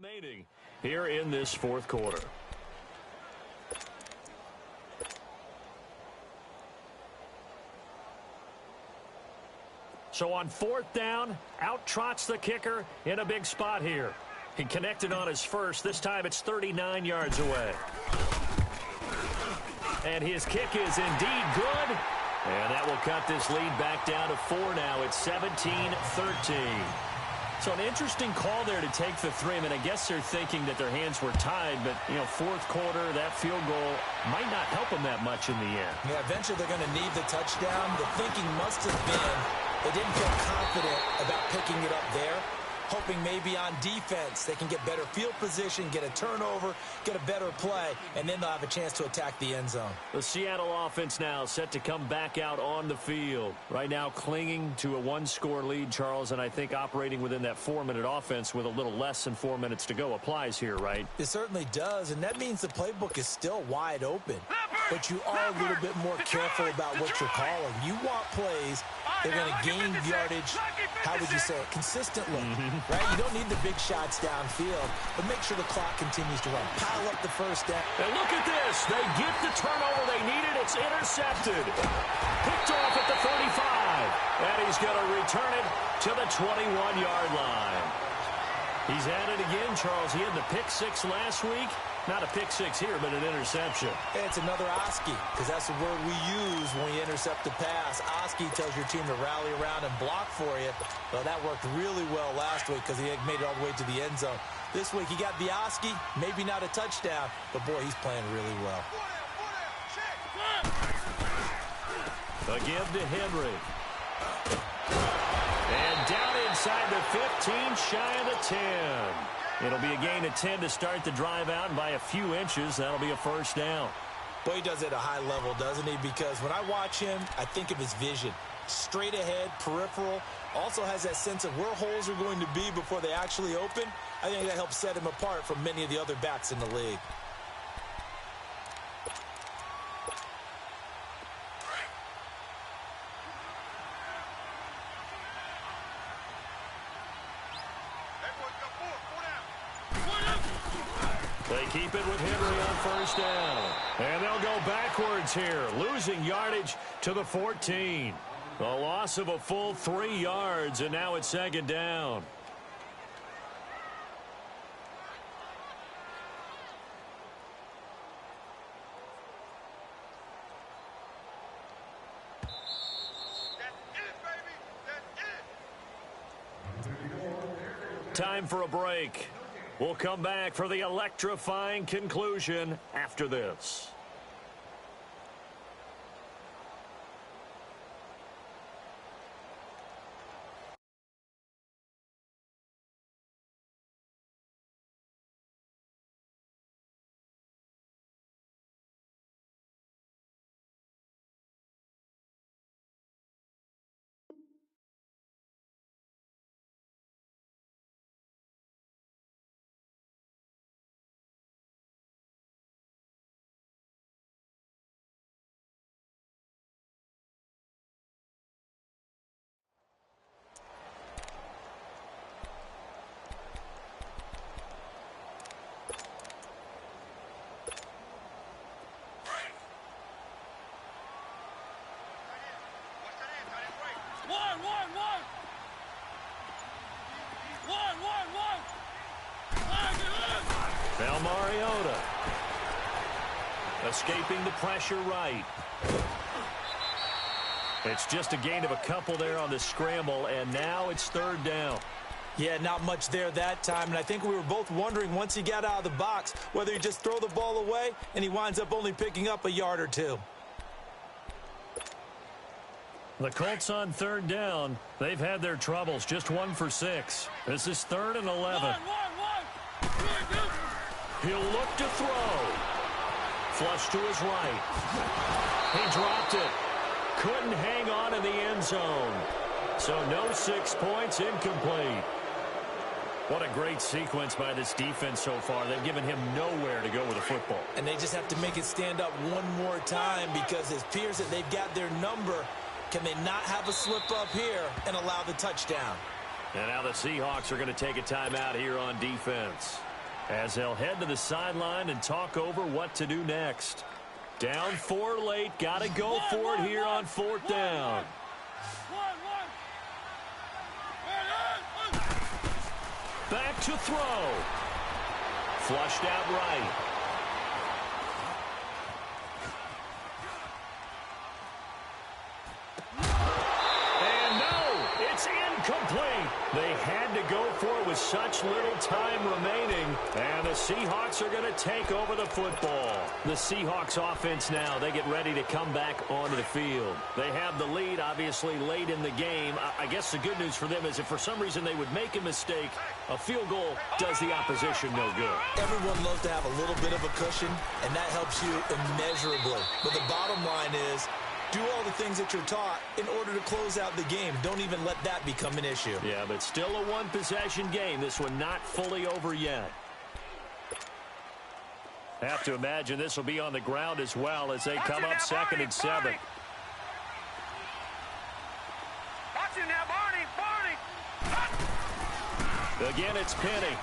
Remaining here in this 4th quarter. So on 4th down, out trots the kicker in a big spot here. He connected on his first. This time it's 39 yards away. And his kick is indeed good. And that will cut this lead back down to 4 now. It's 17-13. So an interesting call there to take the 3. I mean, I guess they're thinking that their hands were tied, but, 4th quarter, that field goal might not help them that much in the end. Yeah, eventually they're going to need the touchdown. The thinking must have been they didn't feel confident about picking it up there. hoping maybe on defense they can get better field position, get a turnover, get a better play, and then they'll have a chance to attack the end zone. The Seattle offense now set to come back out on the field. Right now clinging to a one-score lead, Charles, and I think operating within that 4-minute offense with a little less than 4 minutes to go applies here, right? It certainly does, and that means the playbook is still wide open. But you are a little bit more careful about what you're calling. You want plays that are going to gain yardage, how would you say it, consistently, right? You don't need the big shots downfield, but make sure the clock continues to run. Pile up the first down. And look at this. They get the turnover they needed. It's intercepted. Picked off at the 35. And he's going to return it to the 21-yard line. He's at it again, Charles. He had the pick six last week. Not a pick six here, but an interception. It's another Oski, because that's the word we use when you intercept the pass. Oski tells your team to rally around and block for you. Well, that worked really well last week because he had made it all the way to the end zone. This week he got the Oski, maybe not a touchdown, but boy, he's playing really well. A give to Henry. And down inside the 15, shy of the 10. It'll be a gain of 10 to start the drive out, and by a few inches, that'll be a first down. Boy, he does it at a high level, doesn't he? Because when I watch him, I think of his vision. Straight ahead, peripheral. Also has that sense of where holes are going to be before they actually open. I think that helps set him apart from many of the other backs in the league. They keep it with Henry on first down. And they'll go backwards here, losing yardage to the 14. A loss of a full 3 yards, and now it's second down. Time for a break. We'll come back for the electrifying conclusion after this. Now Mariota escaping the pressure right. It's just a gain of a couple there on the scramble, and now it's third down. Yeah, not much there that time, and I think we were both wondering once he got out of the box whether he'd just throw the ball away, and he winds up only picking up a yard or two. The Colts on third down. They've had their troubles, just 1 for 6. This is 3rd and 11. He'll look to throw. Flush to his right. He dropped it. Couldn't hang on in the end zone. So no 6 points, incomplete. What a great sequence by this defense so far. They've given him nowhere to go with the football. And they just have to make it stand up one more time because it appears that they've got their number. Can they not have a slip up here and allow the touchdown? And now the Seahawks are going to take a timeout here on defense, as they'll head to the sideline and talk over what to do next. Down 4 late, got to go for it here on 4th down. Back to throw. Flushed out right. And no, it's It's incomplete. They had to go for it with such little time remaining. And the Seahawks are going to take over the football. The Seahawks offense now, they get ready to come back onto the field. They have the lead, obviously, late in the game. I guess the good news for them is if for some reason they would make a mistake, a field goal does the opposition no good. Everyone loves to have a little bit of a cushion, and that helps you immeasurably. But the bottom line is, do all the things that you're taught in order to close out the game. Don't even let that become an issue. Yeah, but still a one-possession game. This one not fully over yet. Have to imagine this will be on the ground as well as they come up 2nd and 7. Watch it now, Barney. Again, it's Penny.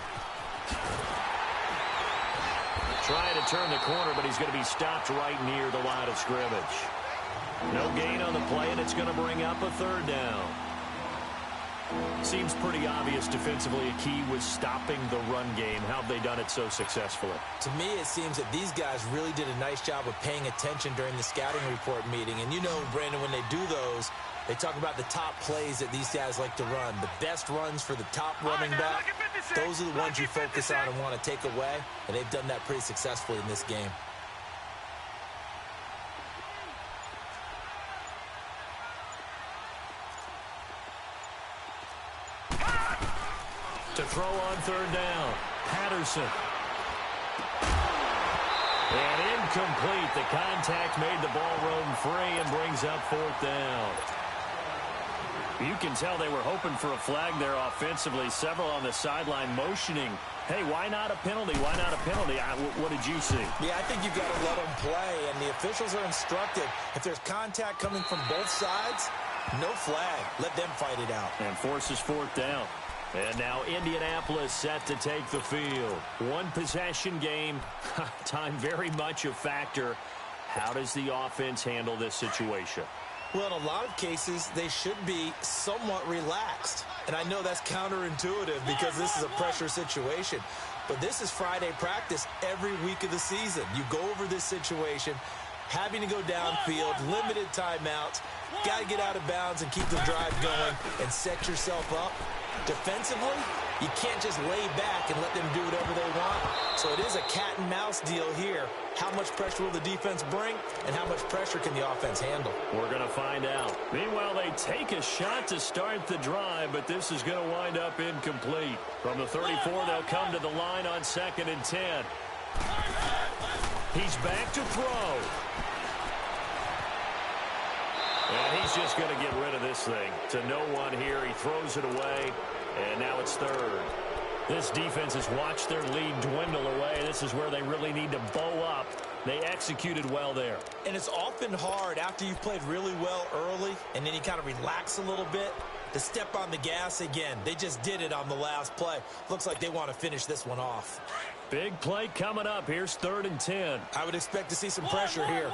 Trying to turn the corner, but he's going to be stopped right near the line of scrimmage. No gain on the play, and it's going to bring up a 3rd down. Seems pretty obvious defensively a key was stopping the run game. How have they done it so successfully? To me, it seems that these guys really did a nice job of paying attention during the scouting report meeting. And you know, Brandon, when they do those, they talk about the top plays that these guys like to run. The best runs for the top running back, those are the ones you focus on and want to take away. And they've done that pretty successfully in this game. To throw on 3rd down, Patterson. And incomplete. The contact made the ball roam free and brings up 4th down. You can tell they were hoping for a flag there offensively. Several on the sideline motioning. Hey, why not a penalty? Why not a penalty? What did you see? Yeah, I think you've got to let them play, and the officials are instructed. If there's contact coming from both sides, no flag. Let them fight it out. And forces 4th down. And now Indianapolis set to take the field. One-possession game. Time very much a factor. How does the offense handle this situation? Well, in a lot of cases, they should be somewhat relaxed. And I know that's counterintuitive because this is a pressure situation. But this is Friday practice every week of the season. You go over this situation, having to go downfield, limited timeouts, got to get out of bounds and keep the drive going and set yourself up. Defensively, you can't just lay back and let them do whatever they want. So it is a cat-and-mouse deal here. How much pressure will the defense bring, and how much pressure can the offense handle? We're going to find out. Meanwhile, they take a shot to start the drive, but this is going to wind up incomplete. From the 34, they'll come to the line on 2nd and 10. He's back to throw. And he's just going to get rid of this thing. To no one here. He throws it away, and now it's 3rd. This defense has watched their lead dwindle away. This is where they really need to bow up. They executed well there. And it's often hard after you've played really well early, and then you kind of relax a little bit, to step on the gas again. They just did it on the last play. Looks like they want to finish this one off. Big play coming up. Here's 3rd and 10. I would expect to see some pressure here.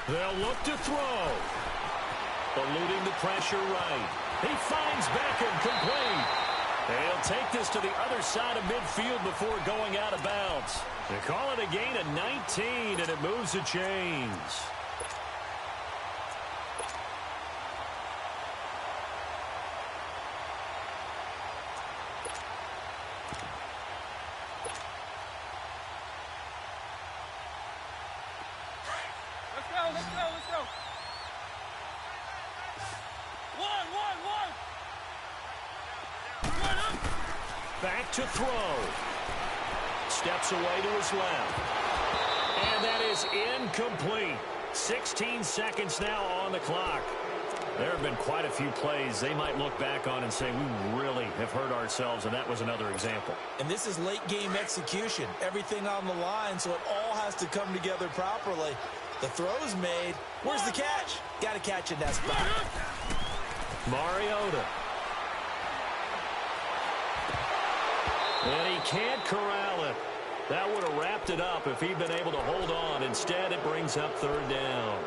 They'll look to throw. Eluding the pressure right. He finds Beckham complete. They'll take this to the other side of midfield before going out of bounds. They call it a gain of 19, and it moves the chains. Let's go. Back to throw. Steps away to his left. And that is incomplete. 16 seconds now on the clock. There have been quite a few plays they might look back on and say, we really have hurt ourselves, and that was another example. And this is late game execution. Everything on the line, so it all has to come together properly. The throw's made. Where's the catch? Got to catch in that spot. Mariota. And he can't corral it. That would have wrapped it up if he'd been able to hold on. Instead, it brings up 3rd down.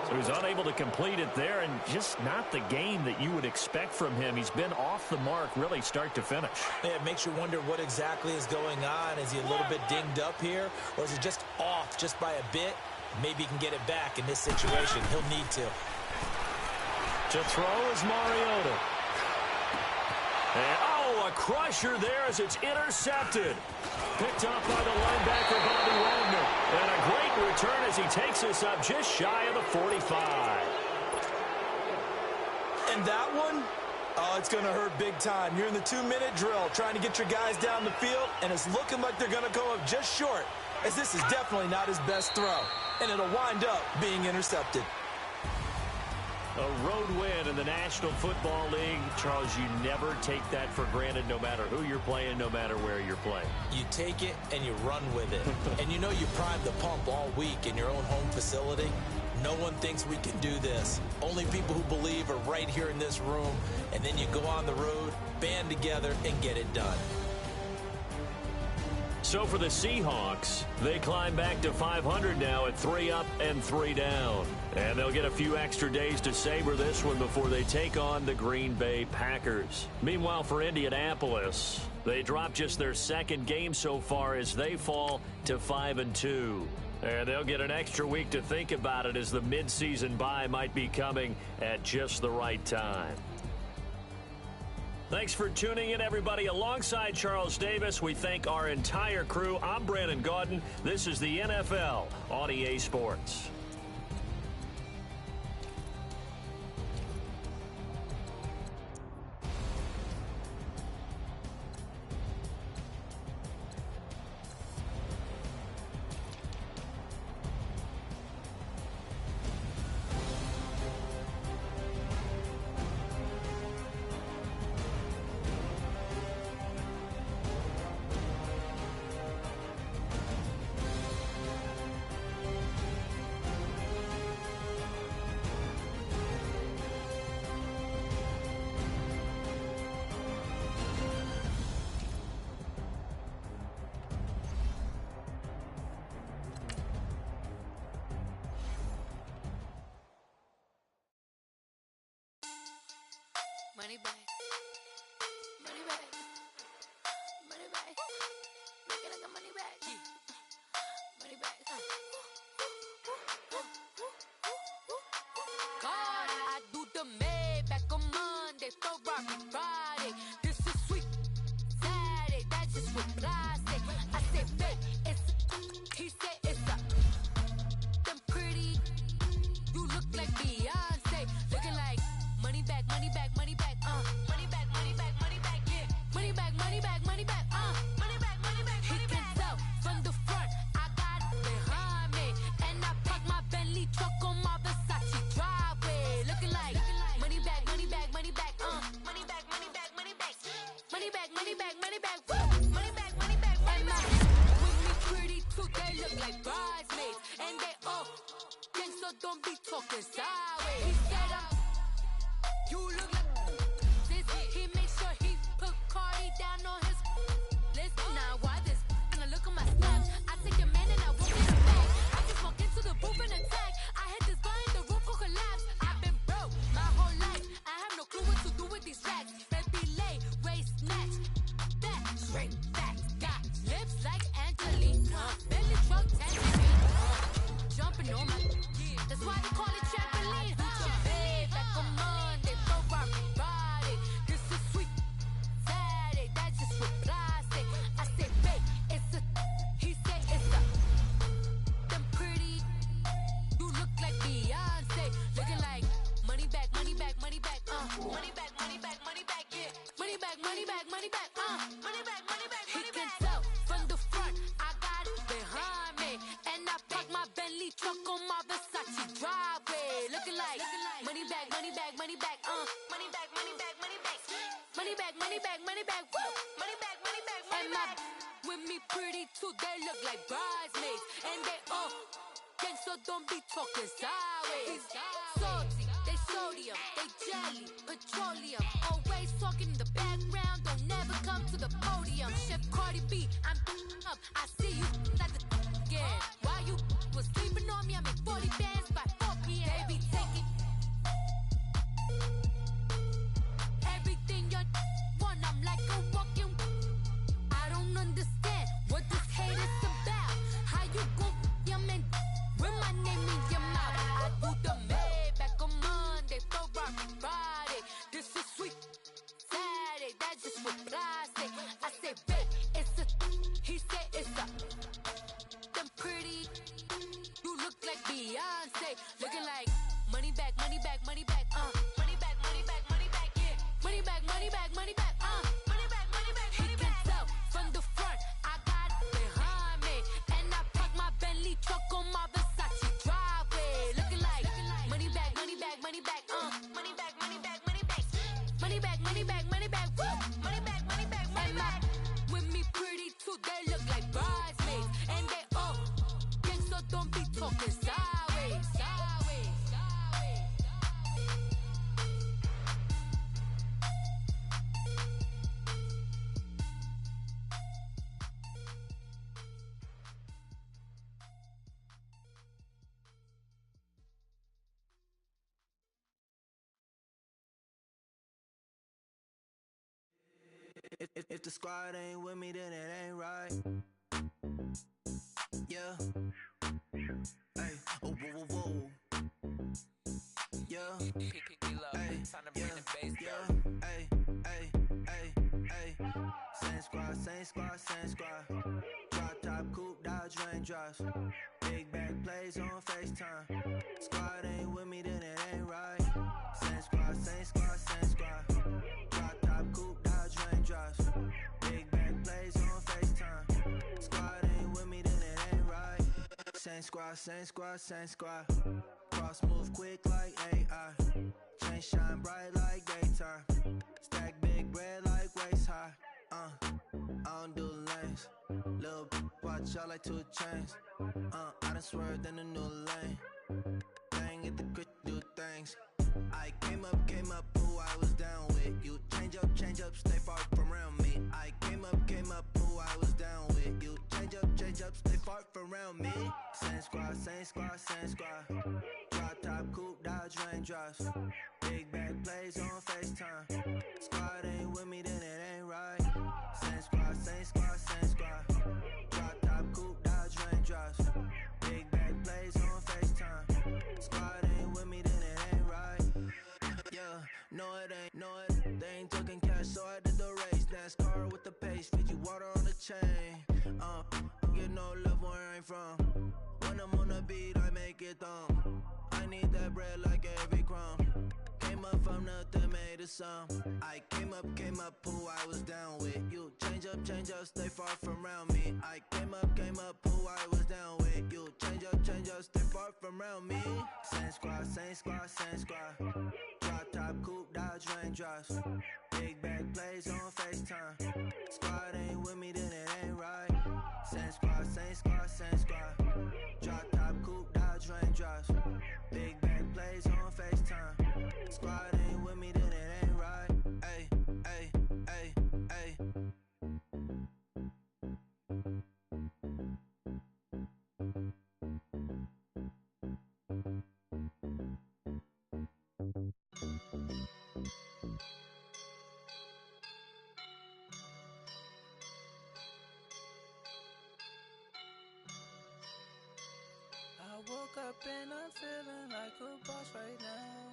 So he's unable to complete it there, and just not the game that you would expect from him. He's been off the mark really start to finish. Yeah, it makes you wonder what exactly is going on. Is he a little bit dinged up here, or is he just off just by a bit? Maybe he can get it back in this situation. He'll need to. To throw is Mariota. And, a crusher there as it's intercepted. Picked up by the linebacker, Bobby Wagner. And a great return as he takes us up just shy of the 45. And that one, it's going to hurt big time. You're in the 2-minute drill trying to get your guys down the field, and it's looking like they're going to go up just short, as this is definitely not his best throw. And it'll wind up being intercepted. A road win in the National Football League. Charles, you never take that for granted no matter who you're playing, no matter where you're playing. You take it and you run with it. And you know you primed the pump all week in your own home facility. No one thinks we can do this. Only people who believe are right here in this room. And then you go on the road, band together, and get it done. So for the Seahawks, they climb back to 500 now at 3 up and 3 down. And they'll get a few extra days to savor this one before they take on the Green Bay Packers. Meanwhile, for Indianapolis, they drop just their second game so far as they fall to 5-2. And they'll get an extra week to think about it as the midseason bye might be coming at just the right time. Thanks for tuning in, everybody. Alongside Charles Davis, we thank our entire crew. I'm Brandon Gaudin. This is the NFL on EA Sports. Money back. Money back. Money back. Make it like a money back. Money back. God, I do the Maybach on Monday, Ferrari Friday. This is sweet Saturday, that's just with plastic. I say fake, it's he said it's a them pretty. You look like Beyonce, looking like money back, money back, money back, money back, money back, money back, yeah. Money back, money back, money back, money back, money back, money back. He can tell from the front, I got it behind me, and I park my Bentley truck on my Versace driveway, looking like money back, money back, money back, money back, money back, money back, money back, money back, money back, money back, money back, money back. With me pretty too, they look like bridesmaids, and they all gang, so don't be talking sideways. He said you look like this. He makes sure he put Cardi down on his list. Now why this? And I look at my snaps. I take your man and I walk in the back. I just walk into the booth and attack. I hit this guy in the roof will collapse. I've been broke my whole life. I have no clue what to do with these racks. Baby lay, waist snatch, that straight back. Got lips like Angelina. Belly truck 10 feet. Jumping on my. That's why they call it trampoline. Babe, like a Monday, Ferrari Friday. This is sweet Saturday, that's just with plastic. I say babe, it's a. He say it's a. Them pretty. You look like Beyonce, looking like money back, money back, money back, money back, money back, money back, yeah. Money back, money back, money back, money back, money back. He can tell from the front, I got it behind me, and I park my Bentley truck on my Versace driveway, looking like money back, money back, money back, money back, money back, money back, money back, money back, money back, money back, money back, money back. With me pretty too, they look like bridesmaids, and they all gang, so don't be talking sideways. Salty, they sodium, they jelly, petroleum, always talking in the background, don't never come to the podium. Chef Cardi B, I'm up, I see you like the again. Why you was sleeping on me? I make 40 bands by 4 p.m. They be taking everything you want. I'm like a walking. I don't understand what this hate is about. How you go your man when my money back, money back, money back, money back, money back, money back, yeah. Money back, money back, money back, money back, money back, money back. He can tell from the front, I got it behind me, and I park my Bentley truck on my Versace driveway, looking like money back, money back, money back, money back, money back, money back, money back, money back, money back, woo. Money back, money back, money back. With me pretty too, they look like bridesmaids, and they all gang, so don't be talking sideways, sideways, sideways. If the squad ain't with me, then it ain't right. Yeah. Hey. Oh, whoa, whoa, whoa. Yeah. Hey. Yeah. Hey. Hey. Hey. Hey. Same squad, same squad, same squad. Drop top, coupe, Dodge raindrops. Big back plays on FaceTime. Squad ain't with me, then it ain't right. Same squad, same squad, same squad. Drop top, coupe, Dodge raindrops. Big back plays on FaceTime. Squad ain't with me, then it ain't right. Same squad, same squad, same squad. Cross move quick like AI. Chain shine bright like daytime. Stack big bread like waist high. I don't do lanes. Little watch out like 2 chains. I done swerved in a new lane. Bang at the crit, do things. I came up, who I was down with. You change up, stay far from around me. I came up, who I was down with. You change up, stay far from around me. Same squad, same squad, same squad. Drop top, coupe, Dodge raindrops. Big back plays on FaceTime. Squad ain't with me, then it ain't right. Same squad, same squad, same squad. Drop top, coupe, Dodge raindrops. Big back plays on FaceTime. Squad ain't with me, then it ain't right. Yeah, no it ain't, no it. They ain't talking cash, so I did the race. NASCAR with the pace, feed you water on the chain. Get no love where I ain't from. When I'm on the beat, I make it thumb. I need that bread like every crumb. Came up from nothing, made a sum. I came up, who I was down with. You change up, stay far from around me. I came up, who I was down with. You change up, stay far from around me. Same squad, same squad, same squad. Drop top, coupe, Dodge raindrops. Big back plays on FaceTime. Squad ain't with me, then it ain't right. Same squad, same squad, same squad. Drop top, coupe, Dodge raindrops. Big back plays on FaceTime. Squad ain't with me, then it ain't right. Ay, ay, ay, ay. I woke up and I'm feeling like a boss right now.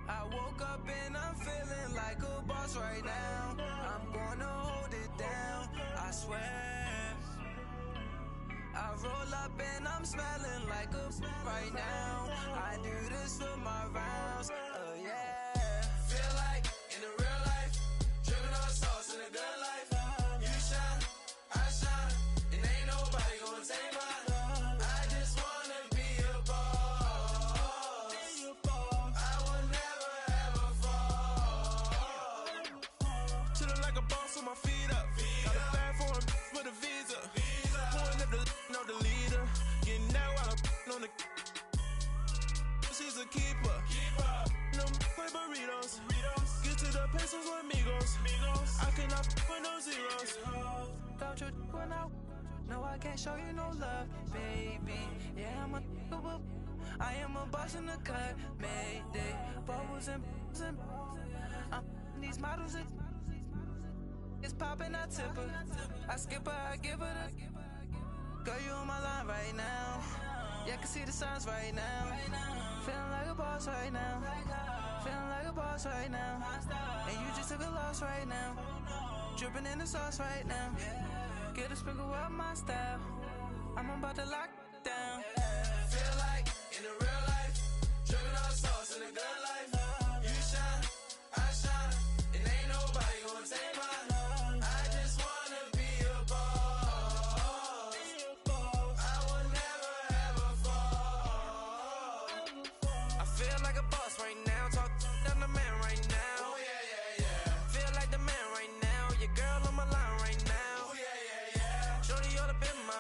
I woke up and I'm feeling like a boss right now. I'm gonna hold it down, I swear. I roll up and I'm smelling like a right now. I do this for my rounds, yeah. Feel like in the real life, dripping on sauce in a good life. You shine, I shine, and ain't nobody gonna take mine. I just wanna be a boss. I will never ever fall. Chillin' like a boss with my feet up. Got a bag for him with a visa. Pulling up the know the leader. Getting that while I'm on the. She's a keeper. No play burritos. Get to the pesos with amigos. I cannot with no zeros. Doubt you when I. No, I can't show you no love, baby. Yeah, I am a boss in the cut. Mayday. Bubbles and I'm these models. It's popping, I tip her. I skip her, I give her the. Girl, you on my line right now. Yeah, I can see the signs right now. Feeling like a boss right now. Feeling like a boss right now. And you just took a loss right now. Dripping in the sauce right now. Get a sprinkle up my style. I'm about about to lock down. Feel like in the real life, dripping all the sauce in the good life. You shine, I shine, and ain't nobody gonna take mine. I just wanna be a boss. I will never ever fall. I feel like a boss right now. Talk down the man right now. Oh yeah, yeah, yeah. Feel like the man right now. Your girl on my line right now. Oh yeah, yeah, yeah. Shorty oughta been my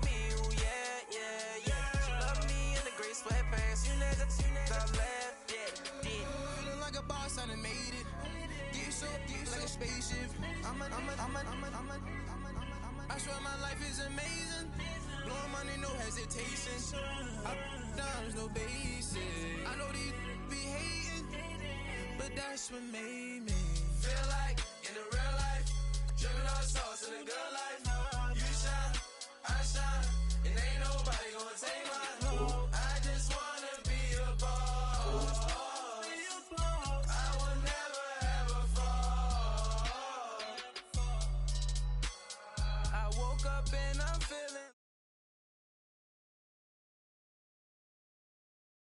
me. Ooh yeah, yeah, yeah. She love me in the gray sweatpants. You never top left, yeah. Feeling like a boss, I done made it. Get so like a spaceship. I swear my life is amazing. Blowing money, no hesitation. Up, downs, no basic. I know these be hating, but that's what made me. Feel like in the real life, dripping all the sauce in the good life.